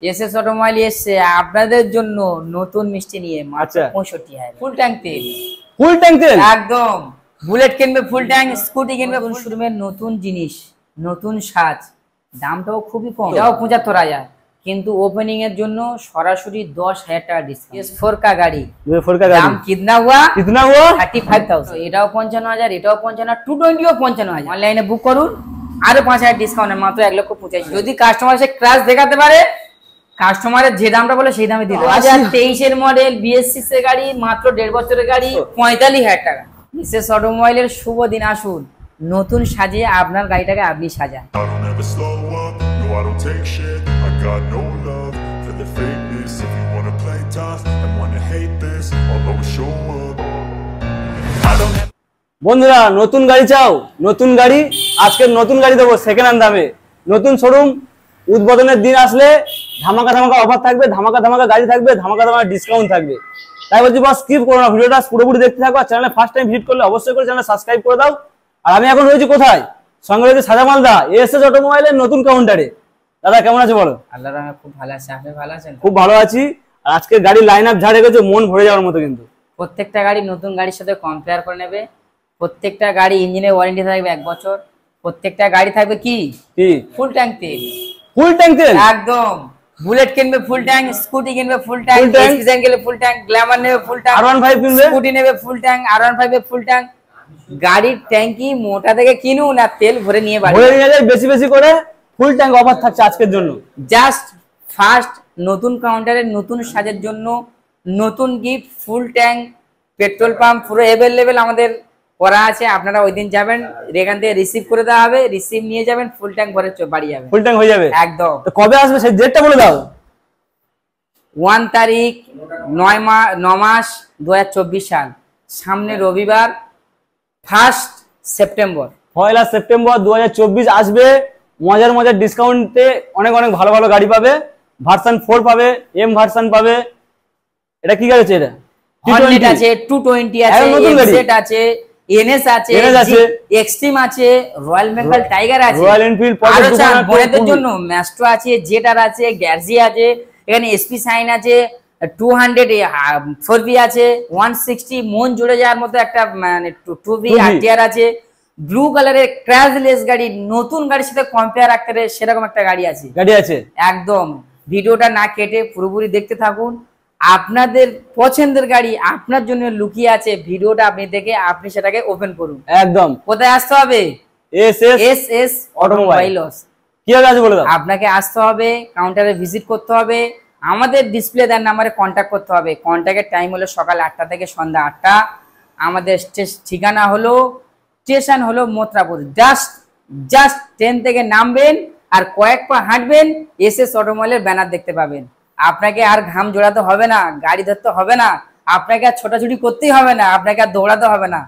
SS automobile এসছে আপনাদের জন্য নতুন মিষ্টি নিয়ে মাত্র 65,000 ফুল ট্যাঙ্ক তেল। ফুল ট্যাঙ্ক তেল একদম। বুলেট কিনবে ফুল ট্যাঙ্ক, স্কুটি কিনবে ফুল শোরুমের নতুন জিনিস, নতুন সাজ, দামটাও খুবই কম, এটাও 75,000, কিন্তু ওপেনিং এর জন্য সরাসরি 10,000 টাকা ডিসকাউন্ট। S4 का गाड़ी দাম कितना हुआ 35,000, এটাও 55,000, এটাও 55,000, 220 ও 55,000। অনলাইনে বুক করুন, আরো 5,000 ডিসকাউন্ট, মাত্র 1,85,000। যদি কাস্টমার এসে ক্রাশ দেখাতে পারে, কাস্টমারের যে দামটা বলে সেই দামে দিল। 2023 এর মডেল BS6 এর গাড়ি, মাত্র 1.5 বছরের গাড়ি, 45,000 টাকা। এসএস অটোমোবাইলের শুভ দিন, আসুন নতুন সাজিয়ে আপনার গাড়িটাকে আপনি সাজান। বন্ধুরা, নতুন গাড়ি চাও? নতুন গাড়ি, আজকে নতুন গাড়ি দেবো সেকেন্ড হ্যান্ড দামে। নতুন শোরুম, উদ্বোধনের দিন আসলে ধামাকা ধামাকা অফার থাকবে, ধামাকা ধামাকা গাড়ি থাকবে, ধামাকা ধামাকা ডিসকাউন্ট থাকবে। তাই বলছি বস, স্কিপ করো না, ভিডিওটা পুরোপুরি দেখতে থাকো। আর চ্যানেলে ফার্স্ট টাইম ভিজিট করলে অবশ্যই করে চ্যানেল সাবস্ক্রাইব করে দাও। আর আমি এখন রয়েছি কোথায়? সঙ্গে রয়েছে সাজা মালদা, এসএস অটোমোবাইলের নতুন কাউন্টারে। দাদা কেমন আছে বলো? আল্লাহর রহমতে খুব ভালো আছি, আপনি ভালো আছেন? খুব ভালো আছি। আর আজকে গাড়ি লাইন আপ ঝাড়ে গেছে, মন ভরে যাওয়ার মতো। কিন্তু প্রত্যেকটা গাড়ি নতুন গাড়ির সাথে কম্পেয়ার করে নেবে। প্রত্যেকটা গাড়ি ইঞ্জিনের ওয়ারেন্টি থাকবে 1 বছর। প্রত্যেকটা গাড়ি থাকবে কি ফুল ট্যাঙ্ক তেল। ফুল ট্যাঙ্ক তেল একদম। বুলেট কিনবে ফুল ট্যাঙ্ক, স্কুটি কিনবে ফুল ট্যাঙ্ক, এক্সিডেন্ট গেলে ফুল ট্যাঙ্ক, গ্ল্যামার নেবে ফুল ট্যাঙ্ক, R15 কিনবে, স্কুটি নেবে ফুল ট্যাঙ্ক, R15 এ ফুল ট্যাঙ্ক। গাড়ির ট্যাঙ্কি মোটা থেকে কিনুন আর তেল ভরে নিয়ে বাড়ি ভরে নিয়ে যায়। বেশি বেশি করে ফুল ট্যাঙ্ক অফার থাকছে আজকের জন্য। জাস্ট ফার্স্ট নতুন কাউন্টারের নতুন সাজের জন্য নতুন gift, full tank, petrol pump পুরো अवेलेबल আমাদের করা আছে। আপনারা ওই দিন যাবেন, এখান থেকে রিসিভ করে দেওয়া হবে, রিসিভ নিয়ে যাবেন, ফুল ট্যাঙ্ক ভরে বাড়ি যাবেন। ফুল ট্যাঙ্ক হয়ে যাবে একদম। তো কবে আসবে সেই ডেটটা বলে দাও। 1 তারিখ 9 মাস 2024 সাল, সামনে রবিবার 1 সেপ্টেম্বর। 1 সেপ্টেম্বর 2024 আসবে। মজার মজার ডিসকাউন্টে অনেক অনেক ভালো ভালো গাড়ি পাবে। ভার্সন 4 পাবে, এম ভার্সন পাবে। এটা কি গাড়ি আছে? এটা হর্নেট আছে, 220 আছে, এমজেড আছে, এনএস আছে, এক্সট্রিম আছে, রয়্যাল বেঙ্গল টাইগার আছে, রয়্যাল এনফিল্ড, বড়দের জন্য ম্যাস্ট্রো আছে, জেটার আছে, গ্যারজি আছে, এখানে এসপি সাইন আছে, 200 4V আছে, 160 মন জুড়ে যাওয়ার মতো একটা মানে 2V আরটিআর আছে। ব্লু কালারের ক্র্যাশলেস গাড়ি, নতুন গাড়ির সাথে কম্পেয়ার রাখতে পারে সেরকম একটা গাড়ি আছে। একদম। ভিডিওটা না কেটে পুরোপুরি দেখতে থাকুন। আপনাদের পছন্দের গাড়ি আপনার জন্য লুকিয়ে আছে, ভিডিওটা আপনি দেখে আপনি সেটাকে ওপেন করুন। একদম। কোথায় আসতে হবে? SS automobiles. কিভাবে আসবে বলে দাও। আপনাকে আসতে হবে, কাউন্টারে ভিজিট করতে হবে, আমাদের ডিসপ্লে দেওয়ার নাম্বারে কন্ট্যাক্ট করতে হবে। কন্ট্যাক্টের টাইম হলো সকাল 8টা থেকে সন্ধ্যা 8টা। আমাদের ঠিকানা হলো, স্টেশন হলো মথুরাপুর। জাস্ট ট্রেন থেকে নামবেন আর কয়েক পা হাঁটবেন, এসএস অটোমোবাইলের ব্যানার দেখতে পাবেন। আপনাকে আর ঘাম জোড়াতে হবে না, গাড়ি ধরতে হবে না, আপনাকে আর ছোটাছুটি করতেই হবে না, আপনাকে আর দৌড়াতে হবে না।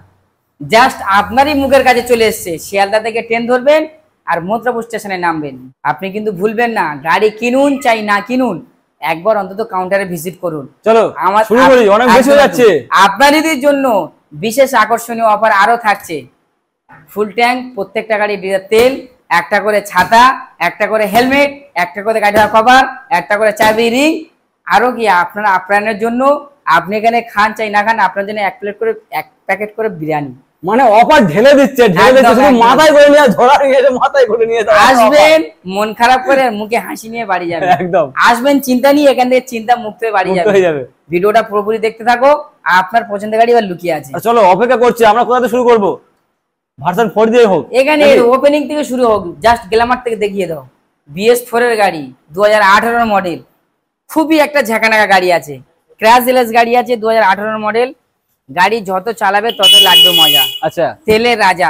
জাস্ট আপনারই মুখের কাছে চলে এসছে। শিয়ালদা থেকে ট্রেন ধরবেন আর মথুরাপুর স্টেশনে নামবেন। আপনি কিন্তু ভুলবেন না, গাড়ি কিনুন চাই না কিনুন, একবার অন্তত কাউন্টারে ভিজিট করুন। চলো শুরু করি, অনেক বেশি হয়ে যাচ্ছে। আপনাদের জন্য বিশেষ আকর্ষণীয় অফার আরো থাকছে। ফুল ট্যাঙ্ক, প্রত্যেকটা গাড়ি তেল, একটা করে ছাতা, একটা করে হেলমেট, একটা করে গাড়ির কভার, একটা করে চাবি রিং, আরো কি আপনারা আপনার জন্য, আপনি এখানে খান চাই না খান, আপনার জন্য এক প্যাকেট করে বিরিয়ানি। মানে অফার ঢেলে দিচ্ছে, শুধু মাথায় করে নিয়ে ঝোলা নিয়ে মাথায় করে নিয়ে আসবেন, মন খারাপ করে মুখে হাসি নিয়ে বাড়ি যাবেন। একদম। আসবেন চিন্তা নিয়ে, এখান থেকে চিন্তা মুক্ত হয়ে বাড়ি যাবে। ভিডিওটা পুরোপুরি দেখতে থাকো, আপনার পছন্দের গাড়ি এবার লুকিয়ে আছে। চলো অপেক্ষা করছি, আমরা কোথা থেকে শুরু করবো? ভার্সন 4 দিয়ে হোক, এখানে ওপেনিং থেকে শুরু হোক। জাস্ট গ্ল্যামার থেকে দেখিয়ে দাও। BS4 এর গাড়ি, 2018 মডেল, খুবই একটা ঝাঁকানাকা গাড়ি আছে, ক্র্যাশলেস গাড়ি আছে, 2018 মডেল। গাড়ি যত চালাবে তত লাগবে মজা। আচ্ছা। তেলের রাজা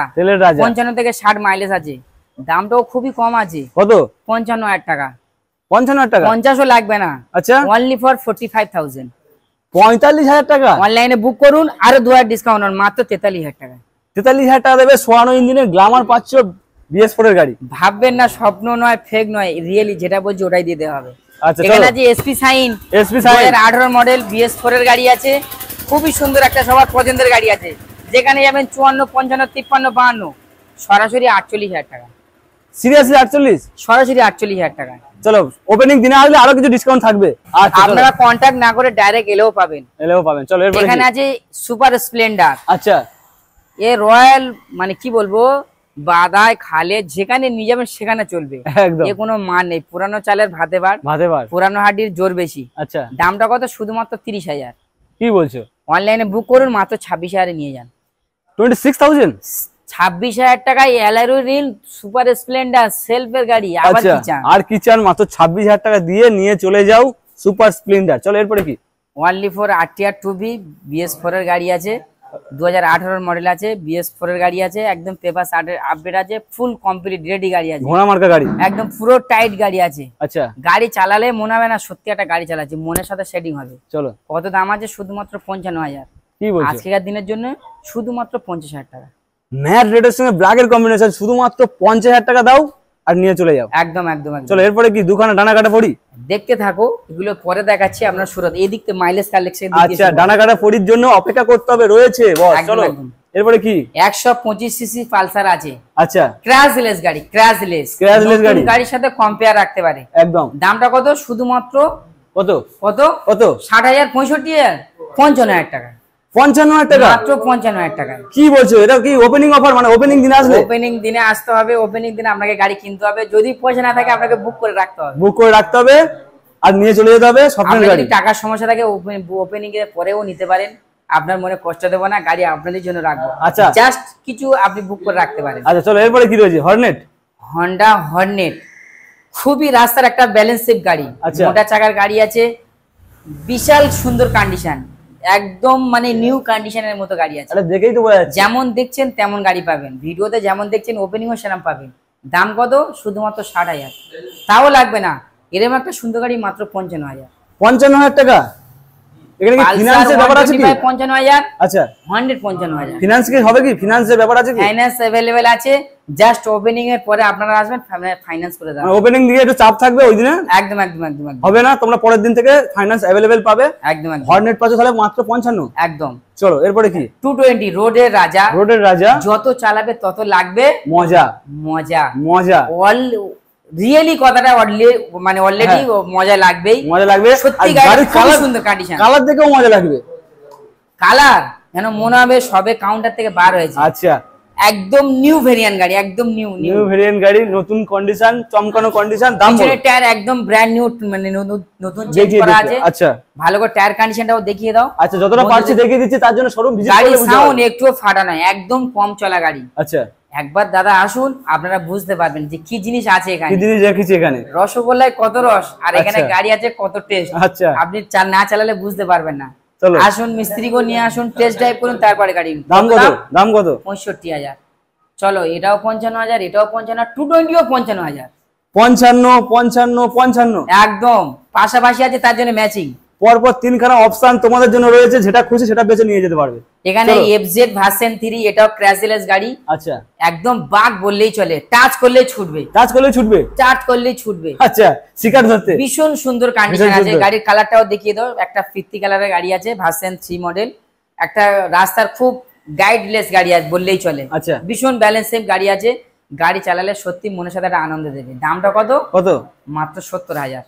55 থেকে 60 মাইলেজ আছে। দামটাও খুবই কম আছে। কত? 55,000 টাকা। 55,000 টাকা? 50ও লাগবে না। আচ্ছা। Only for 45,000। 45,000 টাকা? অনলাইনে বুক করুন, আরো 2,000 ডিসকাউন্ট, মাত্র 43,000 টাকা। 43,000 টাকা দেবে, সোয়ানো ইঞ্জিনের গ্ল্যামার পাচ্ছ, BS4 এর গাড়ি। ভাববেন না স্বপ্ন নয়, ফেক নয়, রিয়েলি যেটা বলছি ওটাই দিয়ে দেওয়া হবে। আচ্ছা। এখানে আছে এসপি সাইন, 2018 মডেল, BS4 এর গাড়ি আছে। খুবই সুন্দর একটা সবার পছন্দের গাড়ি আছে। যেখানে যাবেন 54, 55, 53, 52, সরাসরি 48,000 টাকা। সিরিয়াসলি 48? সরাসরি 48,000 টাকা। চলো ওপেনিং দিনে আসলে আরো কিছু ডিসকাউন্ট থাকবে। আচ্ছা আপনারা কন্টাক্ট না করে ডাইরেক্ট এলেও পাবেন। চলো এরপরে এখানে আছে সুপার স্প্লেন্ডার। আচ্ছা এ রয়্যাল মানে কি বলবো, বাদায় খালে যেখানে নিয়ে যাবেন সেখানে চলবে, একদম এ কোনো মান নেই। পুরানো চালের ভাতে বার, পুরানো হাড্ডির জোর বেশি। আচ্ছা দামটা কত? শুধুমাত্র 30,000। কি বলছো? অনলাইনে বুক করুন, মাত্র 26,000 নিয়ে যান। 26,000? 26,000 টাকায় অ্যালয় রিল সুপার স্প্লেন্ডার সেলফের গাড়ি, আবার কি চান? আর কি চান? মাত্র 26,000 টাকা দিয়ে নিয়ে চলে যাও সুপার স্প্লেন্ডার। চলো এরপরে কি? Only for RTR 2B BS4 এর গাড়ি আছে, 2018 মডেল আছে, BS4 এর গাড়ি আছে, একদম পেপার আপডেট আছে, ফুল কমপ্লিট রেডি গাড়ি আছে, ঘোড়া মার্কা গাড়ি, একদম পুরো টাইট গাড়ি আছে। আচ্ছা গাড়ি চালালে মনে হবে না সত্যি একটা গাড়ি চালাচ্ছি, মনের সাথে সেটিং হবে। চলো কত দাম আছে? শুধুমাত্র 55,000। কি বলছো? আজকের দিনের জন্য শুধুমাত্র 50,000 টাকা। ম্যাট রেডের সঙ্গে ব্ল্যাকের কম্বিনেশন, শুধুমাত্র 50,000 টাকা দাও আর নিয়ে চলে যাও। একদম একদম একদম। চলো এরপরে কি? দুখানা ডানা কাটা পড়ি দেখতে থাকো, এগুলো পরে দেখাচ্ছি। আপনার সুরত এদিক থেকে মাইলেজ কালেকশন। আচ্ছা ডানা কাটা পড়ির জন্য অপেক্ষা করতে হবে, রয়েছে বস। চলো এরপরে কি? 125 সিসি পালসার আছে। আচ্ছা ক্র্যাশলেস গাড়ি, ক্র্যাশলেস গাড়ি, গাড়ির সাথে কম্পেয়ার রাখতে পারে একদম। দামটা কত? শুধুমাত্র কত কত কত? 60,000 65,000 55,000 টাকা। 55,000 টাকা? মাত্র 55,000 টাকা। কি বলছো? এটা কি ওপেনিং অফার? মানে ওপেনিং দিনে আসলে? ওপেনিং দিনে আসতে হবে, ওপেনিং দিনে আপনাকে গাড়ি কিনতে হবে। যদি পয়সা না থাকে আপনাকে বুক করে রাখতে হবে, আর নিয়ে চলে যেতে হবে স্বপ্নের গাড়ি। টাকার সমস্যা থাকে ওপেনিং এর পরেও নিতে পারেন, আপনার মনে কষ্ট দেব না, গাড়ি আপনাদের জন্য রাখবো। আচ্ছা জাস্ট কিছু আপনি বুক করে রাখতে পারেন। আচ্ছা চলো এরপরে কি রয়েছে? হর্নেট, হন্ডা হর্নেট, খুবই রাস্তার একটা ব্যালেন্স সেফ গাড়ি, মোটা চাকার গাড়ি আছে, বিশাল সুন্দর কন্ডিশন, একদম মানে নিউ কন্ডিশনের মতো গাড়ি আছে। আরে দেখেই তো বোঝা যাচ্ছে, যেমন দেখছেন তেমন গাড়ি পাবেন, ভিডিওতে যেমন দেখছেন ওপেনিংও সেরকম পাবেন। দাম কত? শুধুমাত্র 60,000। তাও লাগবে না, এরকম একটা সুন্দর গাড়ি মাত্র 55,000। 55,000 টাকা? এখানে কি ফিনান্সের ব্যাপার আছে কি? 55,000। আচ্ছা 55,000 ফিনান্স কি হবে? কি ফিনান্সের ব্যাপার আছে কি? ফাইন্যান্স अवेलेबल আছে, জাস্ট ওপেনিং এর পরে আপনারা আসবেন, ফাইন্যান্স করে দেব। ওপেনিং দিয়ে একটু চাপ থাকবে ওই দিনে? একদম একদম একদম হবে না, তোমরা পরের দিন থেকে ফাইন্যান্স अवेलेबल পাবে। একদম একদম। হর্নেট পাচ্ছ তাহলে মাত্র 55। একদম। চলো এরপরে কি? 220 রোডের রাজা, যত চালাবে তত লাগবে মজা মজা মজা। রিয়েলি কথাটা মানে অলরেডি মজা লাগবেই, মজা লাগবে সত্যি। গাড়ি খুব সুন্দর কন্ডিশন, কালার দেখেও মজা লাগবে। কালার যেন মনে হবে সবে কাউন্টার থেকে বার হয়েছে। আচ্ছা একদম নিউ ভেরিয়েন্ট গাড়ি, একদম নিউ ভেরিয়েন্ট গাড়ি, নতুন কন্ডিশন, চমকানো কন্ডিশন। দাম পিছনের টায়ার একদম ব্র্যান্ড নিউ, মানে নতুন চেঞ্জ করা আছে। আচ্ছা ভালো করে টায়ার কন্ডিশনটাও দেখিয়ে দাও। আচ্ছা যতটা পারছি দেখিয়ে দিচ্ছি, তার জন্য শোরুম ভিজিট গাড়ি সাউন্ড একটুও ফাটা নয়, একদম কম চলা গাড়ি। আচ্ছা একবার দাদা আসুন, আপনারা বুঝতে পারবেন যে কি জিনিস আছে এখানে, কি জিনিস রেখেছি এখানে। রসগোল্লায় কত রস, আর এখানে গাড়ি আছে কত টেস্ট। আচ্ছা আপনি না চালালে বুঝতে পারবেন না। আসুন, মিস্ত্রিকে নিয়ে আসুন, টেস্ট ড্রাইভ করুন, তারপরে গাড়ি। দাম কত? দাম কত? 65,000। চলো এটাও 55,000, এটাও 55, 220ও 55,000। 55 55 55 একদম পাশাপাশি আছে, তার জন্য ম্যাচিং। পরপর তিনখানা অপশন তোমাদের জন্য রয়েছে, যেটা খুশি সেটা বেছে নিয়ে যেতে পারবে। এখানে FZ ভার্সন 3, এটাও ক্র্যাশলেস গাড়ি। আচ্ছা একদম বাগ বললেই চলে, টাচ করলেই ছুটবে, টাচ করলেই ছুটবে, টাচ করলেই ছুটবে। আচ্ছা শিকার ধরতে ভীষণ সুন্দর কন্ডিশন আছে। গাড়ির কালারটাও দেখিয়ে দাও। একটা ফিরতি কালারের গাড়ি আছে, ভার্সন 3 মডেল, একটা রাস্তার খুব গাইডলেস গাড়ি আছে বললেই চলে। আচ্ছা ভীষণ ব্যালেন্স সেফ গাড়ি আছে, গাড়ি চালালে সত্যি মনের সাথে একটা আনন্দ দেবে। দামটা কত? কত? মাত্র 70,000।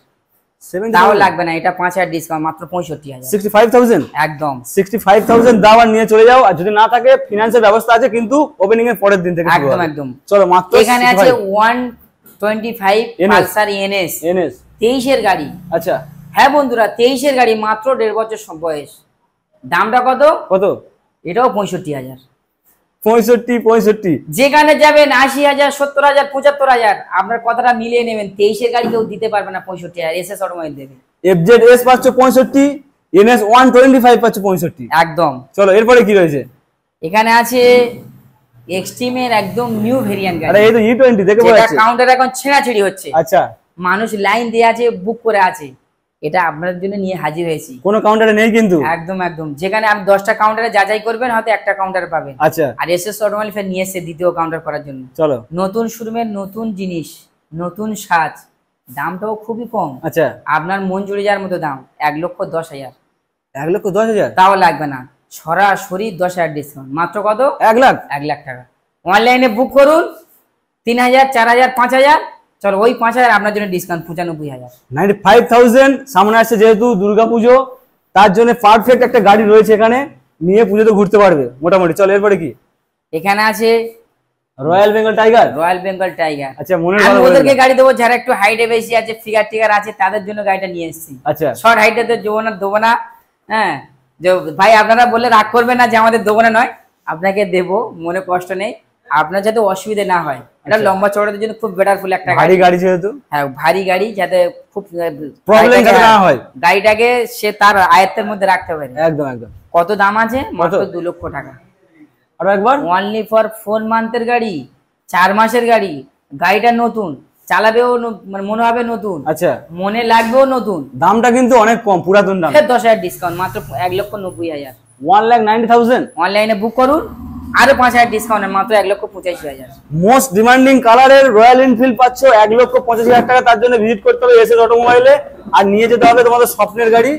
তাও লাগবে না, এটা 5,000 ডিসকাউন্ট, মাত্র 65,000। 65,000 একদম 65,000 দাও আর নিয়ে চলে যাও। আর যদি না থাকে ফিনান্সের ব্যবস্থা আছে, কিন্তু ওপেনিং এর পরের দিন থেকে। একদম একদম। চলো মাত্র এখানে আছে 125 পালসার NS 23 এর গাড়ি। আচ্ছা হ্যাঁ বন্ধুরা, 23 এর গাড়ি, মাত্র 1.5 বছর বয়স। দামটা কত? কত? এটাও 65,000। 65 যেখানে যাবেন 80,000 70,000 75,000, আপনার কথাটা মিলিয়ে নেবেন। 23 এর গাড়ি কেউ দিতে পারবে না 65,000, SS অটোমোবাইল দেবে। FZS পাচ্ছ 65, NS 125 পাচ্ছ 65। একদম। চলো এরপরে কি রয়েছে? এখানে আছে এক্সট্রিম এর একদম নিউ ভেরিয়েন্ট গাড়ি। আরে এই তো E20 দেখে বলা যাচ্ছে। এটা কাউন্টার এখন ছেঁড়াছেড়ি হচ্ছে। আচ্ছা মানুষ লাইন দিয়ে আছে, বুক করে আছে, এটা আপনাদের জন্য নিয়ে হাজির হয়েছি। কোনো কাউন্টারে নেই কিন্তু। একদম একদম। যেখানে আপনি 10টা কাউন্টারে যাচাই করবেন, হয়তো একটা কাউন্টারে পাবেন। আচ্ছা আর SS অটোমোবাইল ফের নিয়ে এসে দ্বিতীয় কাউন্টার করার জন্য। চলো নতুন শোরুমের নতুন জিনিস, নতুন সাজ, দামটাও খুবই কম। আচ্ছা আপনার মন জুড়ে যাওয়ার মতো দাম, 1,10,000। 1,10,000 তাও লাগবে না, সরাসরি 10,000 ডিসকাউন্ট। মাত্র কত? 1 লাখ। 1 লাখ টাকা। অনলাইনে বুক করুন, 3,000 4,000 5,000, চলো ওই 5,000 আপনার জন্য ডিসকাউন্ট 95,000। 95,000 সামনে আসছে যেহেতু দুর্গাপুজো, তার জন্য পারফেক্ট একটা গাড়ি রয়েছে এখানে, নিয়ে পুজোতে ঘুরতে পারবে মোটামুটি। চলো এরপরে কি এখানে আছে royal Bengal tiger. Royal Bengal tiger. আচ্ছা মনে আমি ওদেরকে গাড়ি দেবো যারা একটু হাইটে বেশি আছে, ফিগার টিগার আছে, তাদের জন্য গাড়িটা নিয়ে এসেছি। আচ্ছা শর্ট হাইটে তো দেবো না। হ্যাঁ যে ভাই আপনারা বললে রাগ করবেন না যে আমাদের দেবো না, নয় আপনাকে দেবো, মনে কষ্ট নেই, আপনার যাতে অসুবিধা না হয়। এটা লম্বা চড়াদের জন্য খুব বেটারফুল একটা ভারী গাড়ি যেহেতু, হ্যাঁ ভারী গাড়ি, যাতে খুব প্রবলেম না হয়, গাড়িটাকে সে তার আয়ত্তের মধ্যে রাখতে পারে। একদম একদম। কত দাম আছে? মাত্র 2 লক্ষ টাকা। আর একবার অনলি ফর 4 মান্থের গাড়ি, 4 মাসের গাড়ি। গাড়িটা নতুন, চালাবেও মানে মনে হবে নতুন, আচ্ছা মনে লাগবেও নতুন। দামটা কিন্তু অনেক কম, পুরাতন দাম। 10,000 ডিসকাউন্ট, মাত্র 1,90,000। 1,90,000 অনলাইনে বুক করুন, আরো 5,000 ডিসকাউন্ট, মাত্র 1,85,000। মোস্ট ডিমান্ডিং কালারের রয়্যাল এনফিল্ড পাচ্ছ 1,85,000 টাকা। তার জন্য ভিজিট করতে হবে এসএস অটোমোবাইলে, আর নিয়ে যেতে হবে তোমাদের স্বপ্নের গাড়ি।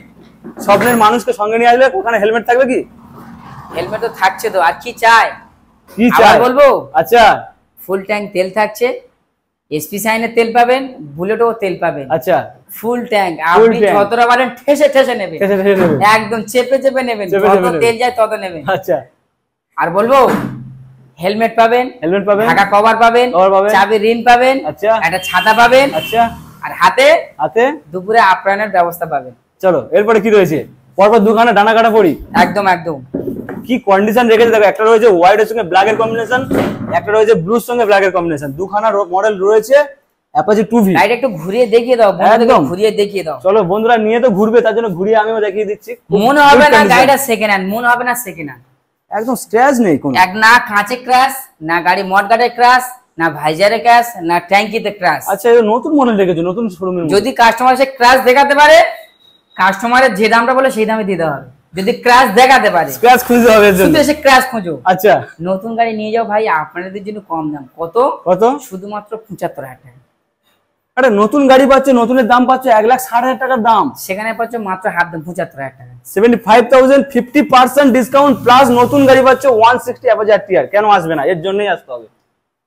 স্বপ্নের মানুষকে সঙ্গে নিয়ে আসলে ওখানে হেলমেট থাকবে কি? হেলমেট তো থাকছে, তো আর কি চাই? কি চাই বলবো? আচ্ছা ফুল ট্যাঙ্ক তেল থাকছে, এসপি সাইনের তেল পাবেন, বুলেটও তেল পাবেন। আচ্ছা ফুল ট্যাঙ্ক, আপনি যতটা পারেন ঠেসে ঠেসে নেবেন, একদম চেপে চেপে নেবেন, যত তেল যায় তত নেবেন। আচ্ছা আর বলবো হেলমেট পাবেন, হেলমেট পাবেন, ঢাকা কভার পাবেন, চাবি রিন পাবেন, আচ্ছা একটা ছাতা পাবেন, আচ্ছা আর হাতে হাতে দুপুরে আপ্যায়নের ব্যবস্থা পাবেন। চলো এরপরে কি রয়েছে? পরপর দুখানা ডানা কাটা পড়ি। একদম একদম। কি কন্ডিশন রেখেছে দেখো, একটা রয়েছে হোয়াইট এর সঙ্গে ব্ল্যাক এর কম্বিনেশন, একটা রয়েছে ব্লুর সঙ্গে ব্ল্যাক এর কম্বিনেশন, দুখানা মডেল রয়েছে অ্যাপাচি 2V। গাড়িটা একটু ঘুরিয়ে দেখিয়ে দাও বন্ধুদের, ঘুরিয়ে দেখিয়ে দাও। চলো বন্ধুরা নিয়ে তো ঘুরবে, তার জন্য ঘুরিয়ে আমিও দেখিয়ে দিচ্ছি। মনে হবে না গাড়িটা সেকেন্ড হ্যান্ড, মনে হবে না সেকেন্ড হ্যান্ড। একদম স্ক্র্যাচ নেই কোনো, এক না কাঁচে ক্র্যাশ, না গাড়ি মডগার্ডে ক্র্যাশ, না ভাইজারে ক্র্যাশ, না ট্যাঙ্কিতে ক্র্যাশ। আচ্ছা এটা নতুন মডেল রেখেছো, নতুন শোরুমের। যদি কাস্টমার এসে ক্র্যাশ দেখাতে পারে, কাস্টমারের যে দামটা বলে সেই দামে দিতে হবে। যদি ক্র্যাশ দেখাতে পারে, স্ক্র্যাচ খুঁজতে হবে, শুধু এসে ক্র্যাশ খোঁজো। আচ্ছা নতুন গাড়ি নিয়ে যাও ভাই, আপনাদের জন্য কম দাম। কত? কত? শুধুমাত্র 75,000 টাকা। আরে নতুন গাড়ি পাচ্ছে, নতুনের দাম পাচ্ছে 1,60,000 টাকার দাম, সেখানে পাচ্ছ মাত্র হাফ দাম 75,000 টাকা। 75,000, 50% ডিসকাউন্ট প্লাস নতুন গাড়ি পাচ্ছে 160 অ্যাপাচি RTR। কেন আসবে না? এর জন্যই আসতে হবে।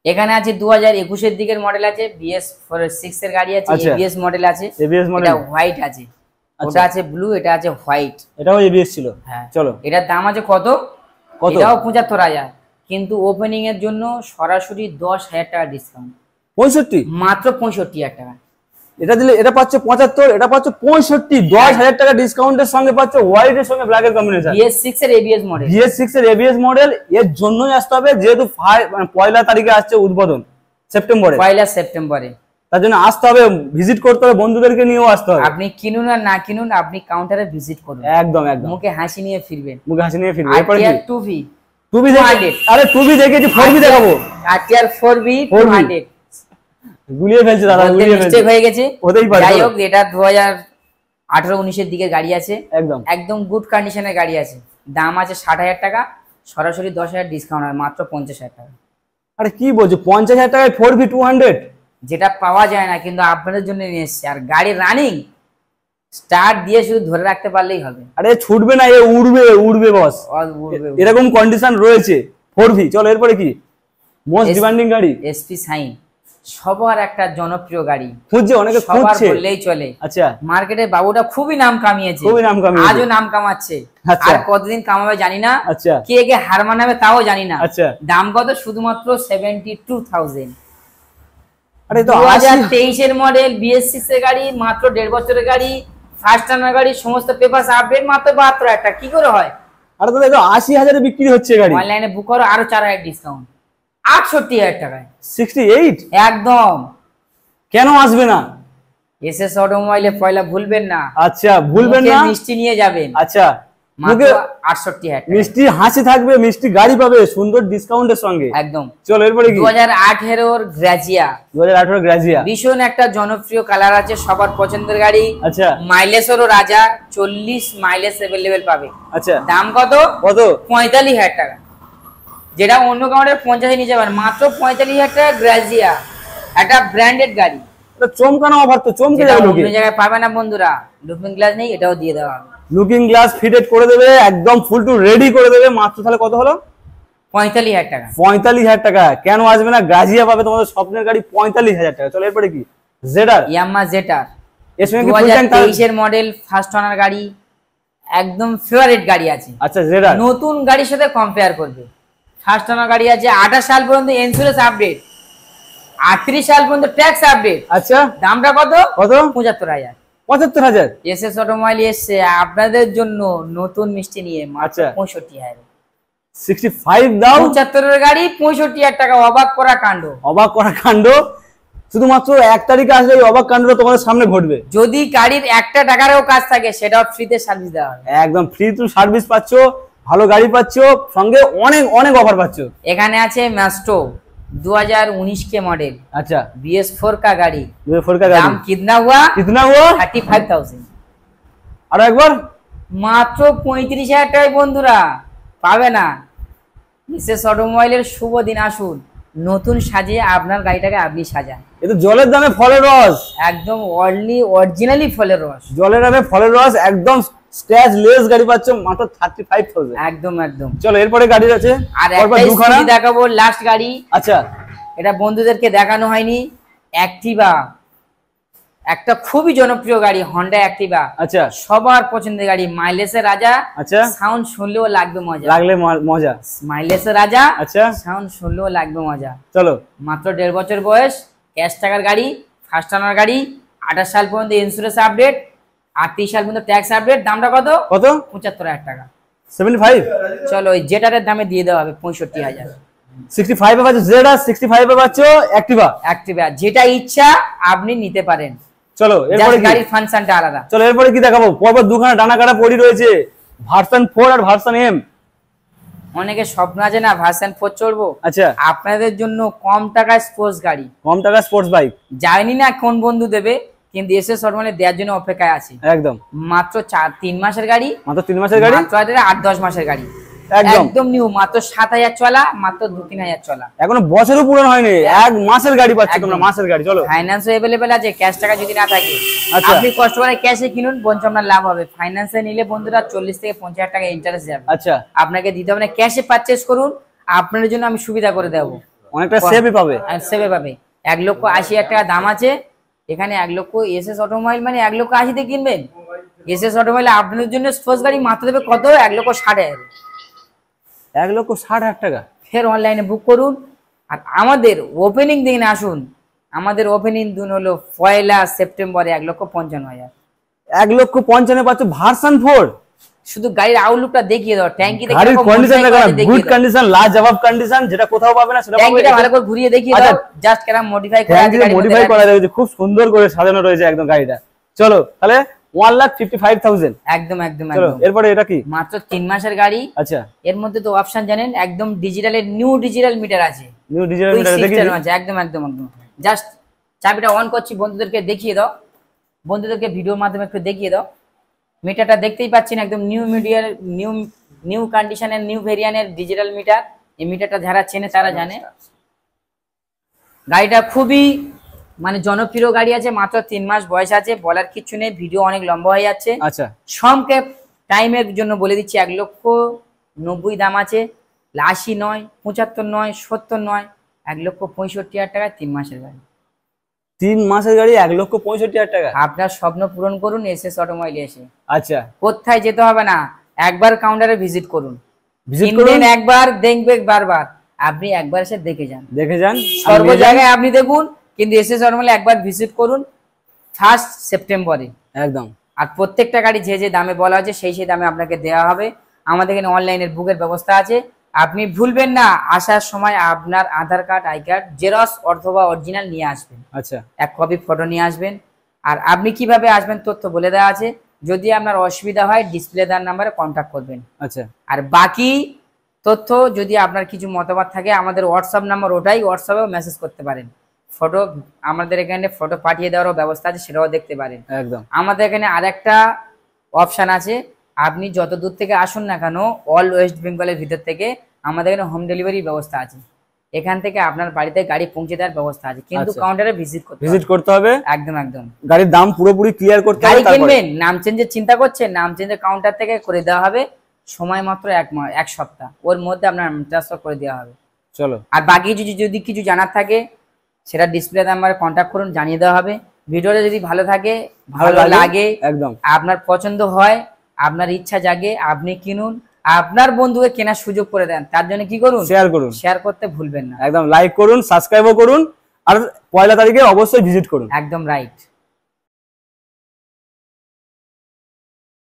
এখানে আছে 2021 এর দিকের মডেল আছে, BS6 এর গাড়ি আছে, ABS মডেল আছে, ABS মডেল, এটা হোয়াইট আছে, ওটা আছে ব্লু, এটা আছে হোয়াইট। এটাও ABS ছিল। হ্যাঁ চলো এটার দাম আছে কত? কত? এটাও 75,000, কিন্তু ওপেনিং এর জন্য সরাসরি 10,000 টাকা ডিসকাউন্ট, 65, মাত্র 65,000 টাকা। এটা দিলে এটা পাচ্ছে 75, এটা পাচ্ছে 65, 10,000 টাকা ডিসকাউন্টের সঙ্গে পাচ্ছে হোয়াইট এর সঙ্গে ব্ল্যাক এর কম্বিনেশন। BS6 এর ABS মডেল, BS6 এর ABS মডেল। এর জন্যই আসতে হবে যেহেতু পয়লা তারিখে আসছে উদ্বোধন, সেপ্টেম্বরে, 1 সেপ্টেম্বরে। তার জন্য আসতে হবে, ভিজিট করতে হবে, বন্ধুদেরকে নিয়েও আসতে হবে। আপনি কিনুন আর না কিনুন, আপনি কাউন্টারে ভিজিট করুন, একদম একদম, মুখে হাসি নিয়ে ফিরবেন, মুখে হাসি নিয়ে ফিরবে। এরপর কি? RTR 2V 2V দেখে, আরে 2V দেখেছি, 4V দেখাবো। RTR 4V 200 গুলিয়ে ফেলছে দাদা, গুলিয়ে ফেলছে, মিস্টেক হয়ে গেছে। হতেই পারে। যাই হোক, এটা 2018-19 এর দিকে গাড়ি আছে, একদম একদম গুড কন্ডিশনের গাড়ি আছে। দাম আছে 60,000 টাকা, সরাসরি 10,000 ডিসকাউন্ট হয়, মাত্র 50,000 টাকা। আরে কি বলছো, 50,000 টাকায় 4V 200? যেটা পাওয়া যায় না, কিন্তু আপনাদের জন্য নিয়ে এসেছি। আর গাড়ি রানিং, স্টার্ট দিয়ে শুধু ধরে রাখতে পারলেই হবে। আরে ছুটবে না, এ উড়বে, উড়বে বস, এরকম কন্ডিশন রয়েছে 4V। চলো এরপরে কি? মোস্ট ডিমান্ডিং গাড়ি এসপি সাইন, সবার একটা জনপ্রিয় গাড়ি, খুঁজছে, অনেকে সবার খুঁজছে, বললেই চলে। আচ্ছা মার্কেটে বাবুটা খুবই নাম কামিয়েছে, খুবই নাম কামিয়েছে, আজও নাম কামাচ্ছে। আচ্ছা। আর কতদিন কামাবে জানি না, আচ্ছা কে কে হার মানাবে তাও জানি না। আচ্ছা দাম কত? শুধুমাত্র 72,000। আরে তো 2023 এর মডেল, BS6 এর গাড়ি, মাত্র 1.5 বছরের গাড়ি, ফার্স্ট টাইমার গাড়ি, সমস্ত পেপারস আপডেট, মাত্র 72,000 টাকা। কি করে হয়? আরে তো দেখো 80,000 বিক্রি হচ্ছে গাড়ি, অনলাইনে বুক করো, আরো 4,000 ডিসকাউন্ট, 68,000 টাকায় 68। একদম। কেন আসবে না? এসএস অটোমোবাইলে পয়লা ভুলবেন না, আচ্ছা ভুলবেন না, মিষ্টি নিয়ে যাবেন, আচ্ছা মাত্র 68,000 টাকা। মিষ্টি হাসি থাকবে, মিষ্টি গাড়ি পাবে সুন্দর ডিসকাউন্টের সঙ্গে। একদম। চলো এরপরে কি? 2018 গ্রাজিয়া, 2018 গ্রাজিয়া, ভীষণ একটা জনপ্রিয় কালার আছে, সবার পছন্দের গাড়ি। আচ্ছা মাইলেজেরও রাজা, 40 মাইলেজ অ্যাভেলেবেল পাবে। আচ্ছা দাম কত? কত? 45,000 টাকা, যেটা অন্য কাউন্টারে 50 নিয়ে যাবেন, মাত্র 45,000 টাকা। গ্রাজিয়া একটা ব্র্যান্ডেড গাড়ি, এটা চমকানো অফার, তো চমকে যাবে লোকে। অন্য জায়গায় পাবে না বন্ধুরা। লুকিং গ্লাস নেই, এটাও দিয়ে দেওয়া হবে। লুকিং গ্লাস ফিটেড করে দেবে, একদম ফুল টু রেডি করে দেবে। মাত্র তাহলে কত হলো? 45,000 টাকা। 45,000 টাকা কেন আসবে না? গ্রাজিয়া পাবে তোমাদের স্বপ্নের গাড়ি 45,000 টাকা। চলো এরপরে কি? জেডার, ইয়ামাহা জেটার, এর সঙ্গে কি ফুল ট্যাঙ্ক? 2023 এর মডেল, ফার্স্ট ওনার গাড়ি, একদম ফেভারিট গাড়ি আছে। আচ্ছা জেডার নতুন গাড়ির সাথে কম্পেয়ার করবে। ফার্স্ট ওনার গাড়ি আছে, 28 সাল পর্যন্ত ইন্স্যুরেন্স আপডেট, 38 সাল পর্যন্ত ট্যাক্স আপডেট। আচ্ছা দামটা কত? কত? 75,000। 75,000। এসএস অটোমোবাইল এসছে আপনাদের জন্য নতুন মিষ্টি নিয়ে মাত্র আচ্ছা। 65,000। 65 দাও, 75 এর গাড়ি 65,000 টাকা। অবাক করা কাণ্ড। অবাক করা কাণ্ড। শুধুমাত্র 1 তারিখে আসলে এই অবাক কাণ্ডটা তোমাদের সামনে ঘটবে। যদি গাড়ির একটা টাকারও কাজ থাকে সেটাও ফ্রিতে সার্ভিস দেওয়া হবে। একদম ফ্রি টু সার্ভিস পাচ্ছ, ভালো গাড়ি পাচ্ছ, সঙ্গে অনেক অনেক অফার পাচ্ছ। এখানে আছে ম্যাস্টো 2019 के मॉडल। अच्छा BS4 का गाड़ी। BS4 का गाड़ी दाम कितना हुआ? 35,000। আর একবার মাত্র 35,000 টাকায় বন্ধুরা পাবে না। এসএস অটোমোবাইলের শুভ দিন, আসুন নতুন সাজিয়ে আপনার গাড়িটাকে আপনি সাজান। এ তো জলের দামে ফলের রস, একদম অরিজিনালি ফলের রস। জলের দামে ফলের রস, একদম স্ক্র্যাচ লেস গাড়ি পাচ্ছ মাত্র 35,000। একদম একদম। চলো এরপরে গাড়ি আছে আর পরপর একটা দুখানা স্কুটি দেখাবো, লাস্ট গাড়ি। আচ্ছা এটা বন্ধুদেরকে দেখানো হয়নি, অ্যাক্টিভা, একটা খুবই জনপ্রিয় গাড়ি, হন্ডা অ্যাক্টিভা। আচ্ছা সবার পছন্দের গাড়ি, মাইলেজের রাজা। আচ্ছা সাউন্ড শুনলেও লাগবে মজা, লাগলে মজা। মাইলেজের রাজা। আচ্ছা সাউন্ড শুনলেও লাগবে মজা। চলো মাত্র 1.5 বছর বয়স, ক্যাশ টাকার গাড়ি, ফার্স্ট ওনার গাড়ি, 28 সাল পর্যন্ত ইন্স্যুরেন্স আপডেট, 38 সাল পর্যন্ত ট্যাক্স আপডেট। দামটা কত? কত? 75,000 টাকা। 75। চলো ওই জেটারের দামে দিয়ে দেওয়া হবে 65,000। 65 এ পাচ্ছ জেডা, 65 এ পাচ্ছ অ্যাক্টিভা। অ্যাক্টিভা যেটা ইচ্ছা আপনি নিতে পারেন। চলো এরপরে Just কি? গাড়ির ফাংশনটা আলাদা। চলো এরপরে কি দেখাবো? পরপর দুখানা ডানা কাটা পড়ি রয়েছে, ভার্সন 4 আর ভার্সন এম। অনেকে স্বপ্ন আছে না ভার্সন 4 চড়বো। আচ্ছা আপনাদের জন্য কম টাকায় স্পোর্টস গাড়ি, কম টাকা স্পোর্টস বাইক জানি না কোন বন্ধু দেবে, কিন্তু এসএস অটোমোবাইল দেওয়ার জন্য অপেক্ষায় আছে। একদম মাত্র 3 মাসের গাড়ি, মাত্র 3 মাসের গাড়ি, মাত্র 8-10 মাসের গাড়ি, একদম একদম নিউ, মাত্র 7,000 চলা, মাত্র 2-3,000 চলা। এখনো বছরও পূরণ হয়নি, 1 মাসের গাড়ি পাচ্ছ একদম। তোমরা, মাসের গাড়ি। চলো ফাইন্যান্সও अवेलेबल আছে, ক্যাশ টাকা যদি না থাকে আচ্ছা। আপনি কষ্ট করে ক্যাশে কিনুন, বঞ্চ আপনার লাভ হবে। ফাইন্যান্সে নিলে বন্ধুরা 40 থেকে 50,000 টাকা ইন্টারেস্ট যাবে, আচ্ছা আপনাকে দিতে হবে না। ক্যাশে পারচেজ করুন, আপনার জন্য আমি সুবিধা করে দেবো, অনেকটা সেভই পাবে। আর সেভে পাবে। 1,80,000 টাকা দাম আছে এখানে। 1 লক্ষ এসএস অটোমোবাইল মানে 1,80,000 তে কিনবেন। এসএস অটোমোবাইল আপনাদের জন্য স্পোর্টস গাড়ি মাত্র দেবে কত? 1,60,000। 1,60,000 টাকা। ফের অনলাইনে বুক করুন। আর আমাদের ওপেনিং দিন আসুন, আমাদের ওপেনিং দিন হলো 1 সেপ্টেম্বরে, 1,55,000। 1,55,000 পাচ্ছ ভার্সন 4। শুধু গাড়ির আউটলুকটা দেখিয়ে দাও, ট্যাঙ্কি গাড়ির কন্ডিশন দেখো, গুড কন্ডিশন, লাজবাব কন্ডিশন, যেটা কোথাও পাবে না সেটা পাবে। ট্যাঙ্কিটা ভালো করে ঘুরিয়ে দেখিয়ে দাও, জাস্ট কেরাম মডিফাই করা আছে, গাড়ির মডিফাই মধ্যে করা রয়েছে, খুব সুন্দর করে সাজানো রয়েছে একদম গাড়িটা। চলো তাহলে 1,55,000। একদম একদম চলো একদম। এরপরে এটা কি? মাত্র 3 মাসের গাড়ি। আচ্ছা এর মধ্যে তো অপশন জানেন, একদম ডিজিটালের নিউ ডিজিটাল মিটার আছে, নিউ ডিজিটাল ওই মিটার দেখি। সিস্টেম আছে, একদম একদম একদম। জাস্ট চাবিটা অন করছি, বন্ধুদেরকে দেখিয়ে দাও, বন্ধুদেরকে ভিডিওর মাধ্যমে একটু দেখিয়ে দাও। মিটারটা দেখতেই পাচ্ছেন, একদম নিউ মিডিয়ার নিউ কন্ডিশনের নিউ ভেরিয়েন্টের ডিজিটাল মিটার। এই মিটারটা যারা চেনে তারা জানে। গাড়িটা খুবই মানে জনপ্রিয় গাড়ি আছে, মাত্র 3 মাস বয়স আছে, বলার কিছু নেই, ভিডিও অনেক লম্বা হয়ে যাচ্ছে। আচ্ছা সংক্ষেপ টাইমের জন্য বলে দিচ্ছি, 1,90,000 দাম আছে। 80 নয়, 75 নয়, 70 নয়, 1,65,000 টাকায় 3 মাসের গাড়ি। 3 মাসের গাড়ি 1,65,000 টাকা। আপনার স্বপ্ন পূরণ করুন এসএস অটোমোবাইলে এসে। আচ্ছা কোথায় যেতে হবে না, একবার কাউন্টারে ভিজিট করুন, ভিজিট করুন, একবার দেখবেন বারবার, আপনি একবার এসে দেখে যান, দেখে যান, সর্ব জায়গায় আপনি দেখুন, কিন্তু এসএস অটোমোবাইলে একবার ভিজিট করুন 1 সেপ্টেম্বরে। একদম। আর প্রত্যেকটা গাড়ি যে যে দামে বলা আছে সেই দামে আপনাকে দেওয়া হবে। আমাদের এখানে অনলাইনের বুকের ব্যবস্থা আছে। আপনি ভুলবেন না, আসার সময় আপনার আধার কার্ড, আই কার্ড জেরক্স অথবা অরিজিনাল নিয়ে আসবেন, আচ্ছা 1 কপি ফটো নিয়ে আসবেন। আর আপনি কিভাবে আসবেন তথ্য বলে দেওয়া আছে। যদি আপনার অসুবিধা হয় ডিসপ্লে দেওয়ার নাম্বারে কন্ট্যাক্ট করবেন। আচ্ছা আর বাকি তথ্য যদি আপনার কিছু মতামত থাকে, আমাদের হোয়াটসঅ্যাপ নাম্বার ওটাই, হোয়াটসঅ্যাপেও মেসেজ করতে পারেন। ফটো আমাদের এখানে ফটো পাঠিয়ে দেওয়ারও ব্যবস্থা আছে, সেটাও দেখতে পারেন। একদম। আমাদের এখানে আরেকটা অপশন আছে, আপনি যত দূর থেকে আসুন না কেন, অল ওয়েস্ট বেঙ্গলের ভিতর থেকে আমাদের এখানে হোম ডেলিভারি ব্যবস্থা আছে। এখান থেকে আপনার বাড়িতে গাড়ি পৌঁছে দেওয়ার ব্যবস্থা আছে, কিন্তু আচ্ছা। কাউন্টারে ভিজিট করতে হবে। একদম একদম। গাড়ির দাম পুরোপুরি ক্লিয়ার করতে হবে। গাড়ি কিনবেন, নাম চেঞ্জের চিন্তা করছেন, নাম চেঞ্জের কাউন্টার থেকে করে দেওয়া হবে, সময় মাত্র এক সপ্তাহ, ওর মধ্যে আপনার ট্রান্সফার করে দেওয়া হবে। চলো, আর বাকি যদি কিছু জানার থাকে সেটা ডিসপ্লে নাম্বারে কন্ট্যাক্ট করুন, জানিয়ে দেওয়া হবে। ভিডিওটা যদি ভালো থাকে, ভালো লাগে, একদম আপনার পছন্দ হয়, আপনার ইচ্ছা জাগে, আপনি কিনুন, আপনার বন্ধুকে কেনার সুযোগ করে দেন। তার জন্য কি করুন, শেয়ার করতে ভুলবেন না। একদম লাইক করুন, সাবস্ক্রাইবও করুন, আর 1 তারিখে অবশ্যই ভিজিট করুন। একদম রাইট।